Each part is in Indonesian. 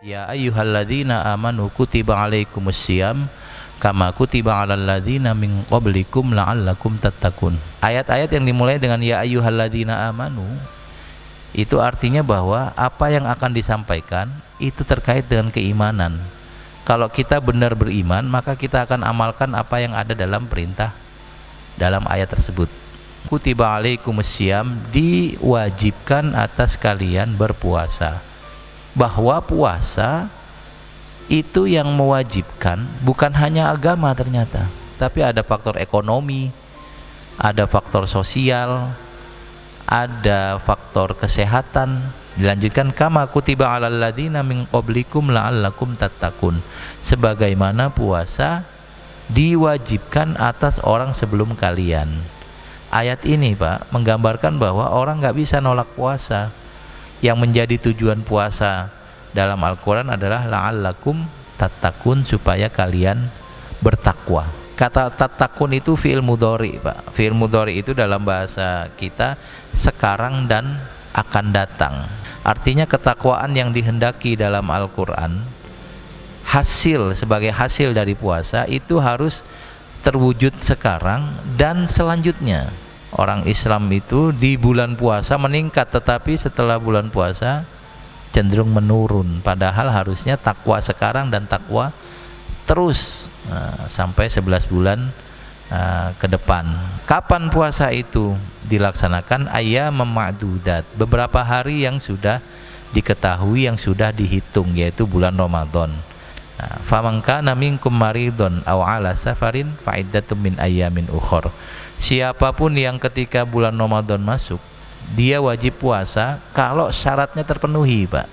Ya ayyuhalladzina amanu kutiba alaikumussyiyam kama kutiba alal ladzina min qablikum la'allakum tattaqun. Ayat-ayat yang dimulai dengan ya ayyuhalladzina amanu itu artinya bahwa apa yang akan disampaikan itu terkait dengan keimanan. Kalau kita benar beriman, maka kita akan amalkan apa yang ada dalam perintah dalam ayat tersebut. Kutiba alaikumussyiyam, diwajibkan atas kalian berpuasa. Bahwa puasa itu yang mewajibkan bukan hanya agama ternyata, tapi ada faktor ekonomi, ada faktor sosial, ada faktor kesehatan. Dilanjutkan kama kutiba alal ladzina min qablikum la'allakum tattaqun, sebagaimana puasa diwajibkan atas orang sebelum kalian. Ayat ini Pak menggambarkan bahwa orang nggak bisa nolak puasa. Yang menjadi tujuan puasa dalam Al-Quran adalah la'allakum tattaqun, supaya kalian bertakwa. Kata tattaqun itu fi'il mudhari Pak. Fi'il mudhari itu dalam bahasa kita sekarang dan akan datang. Artinya ketakwaan yang dihendaki dalam Al-Quran, sebagai hasil dari puasa itu harus terwujud sekarang dan selanjutnya. Orang Islam itu di bulan puasa meningkat, tetapi setelah bulan puasa cenderung menurun. Padahal harusnya takwa sekarang dan takwa terus sampai 11 bulan ke depan. Kapan puasa itu dilaksanakan? Ayyamam ma'dudat, beberapa hari yang sudah diketahui, yang sudah dihitung, yaitu bulan Ramadan. Faman kana minkum maridun aw ala safarin fa iddatum min ayyamin ukhra. Siapapun yang ketika bulan Ramadan masuk, dia wajib puasa kalau syaratnya terpenuhi Pak.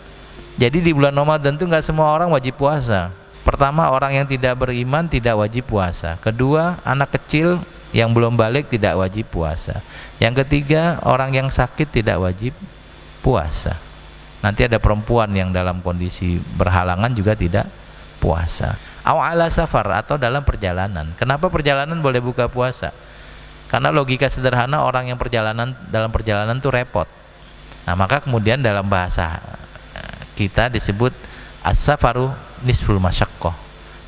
Jadi di bulan Ramadan itu nggak semua orang wajib puasa. Pertama, orang yang tidak beriman tidak wajib puasa. Kedua, anak kecil yang belum balik tidak wajib puasa. Yang ketiga, orang yang sakit tidak wajib puasa. Nanti ada perempuan yang dalam kondisi berhalangan juga tidak puasa. Aw ala safar, atau dalam perjalanan. Kenapa perjalanan boleh buka puasa? Karena logika sederhana, orang yang dalam perjalanan itu repot. Nah, maka kemudian dalam bahasa kita disebut as-safaru nisful masyaqqah.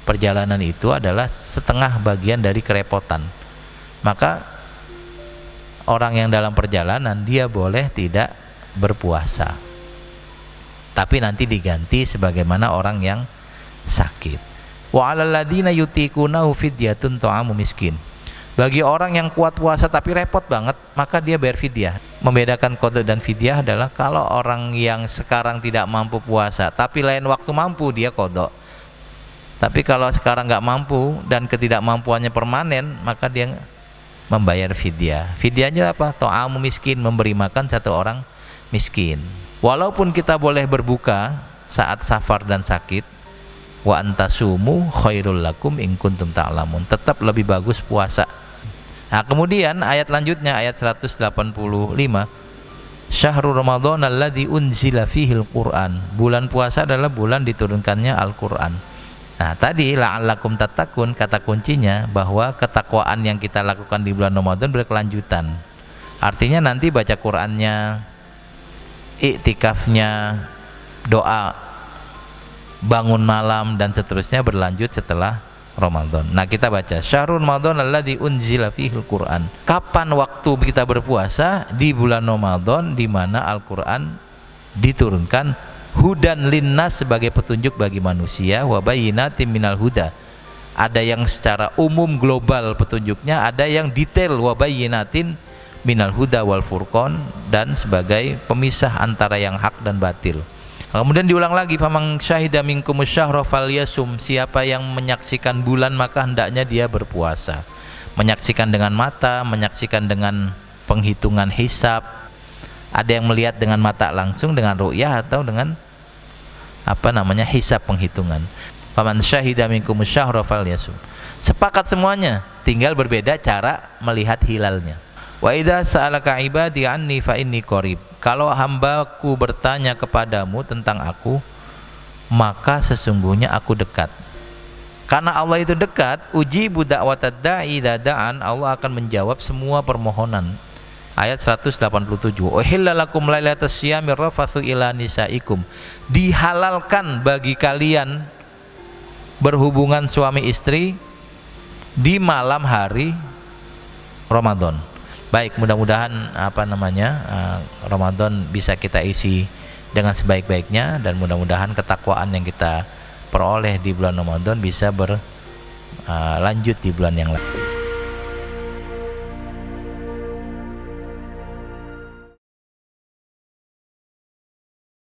Perjalanan itu adalah setengah bagian dari kerepotan. Maka orang yang dalam perjalanan dia boleh tidak berpuasa. Tapi nanti diganti sebagaimana orang yang sakit. Wa 'alal ladzina yutiqunahu fidyatun ta'amu miskin. Bagi orang yang kuat puasa tapi repot banget, maka dia bayar fidyah. Membedakan qada dan fidyah adalah kalau orang yang sekarang tidak mampu puasa tapi lain waktu mampu, dia qada. Tapi kalau sekarang nggak mampu dan ketidakmampuannya permanen, maka dia membayar fidyah. Fidyahnya apa? Ta'amu miskin, memberi makan satu orang miskin. Walaupun kita boleh berbuka saat safar dan sakit, wa antasumu khairul lakum in kuntum ta'lamun, tetap lebih bagus puasa. Nah, kemudian ayat lanjutnya, ayat 185, Syahrul Ramadan alladzi unzila fihil Qur'an, bulan puasa adalah bulan diturunkannya Al-Qur'an. Nah, tadi la'allakum tattaqun, kata kuncinya bahwa ketakwaan yang kita lakukan di bulan Ramadan berkelanjutan. Artinya nanti baca Qur'annya, iktikafnya, doa bangun malam dan seterusnya berlanjut setelah Ramadan. Nah, kita baca Syahrul Ramadan alladzi unzila fihil Qur'an. Kapan waktu kita berpuasa? Di bulan Ramadan di mana Al-Qur'an diturunkan, hudan linnas, sebagai petunjuk bagi manusia, wa bayyinatin minal huda. Ada yang secara umum global petunjuknya, ada yang detail, wa bayyinatin minal huda wal furqan, dan sebagai pemisah antara yang hak dan batil. Kemudian diulang lagi, faman syahida minkumus syahra falyasum, siapa yang menyaksikan bulan maka hendaknya dia berpuasa. Menyaksikan dengan mata, menyaksikan dengan penghitungan hisab. Ada yang melihat dengan mata langsung dengan ru'yah, atau dengan hisab penghitungan. Faman syahida minkumus syahra falyasum. Sepakat semuanya, tinggal berbeda cara melihat hilalnya. Wa idza sa'alaka ibadi anni fa inni qarib. Kalau hambaku bertanya kepadamu tentang aku, maka sesungguhnya aku dekat. Karena Allah itu dekat, ujibu da'watad da'i idza da'an, Allah akan menjawab semua permohonan ayat 187. Uhilla lakum lailatas syiyami rafathu ila nisaikum. Dihalalkan bagi kalian berhubungan suami istri di malam hari Ramadan. Baik, mudah-mudahan Ramadan bisa kita isi dengan sebaik-baiknya, dan mudah-mudahan ketakwaan yang kita peroleh di bulan Ramadan bisa berlanjut di bulan yang lain.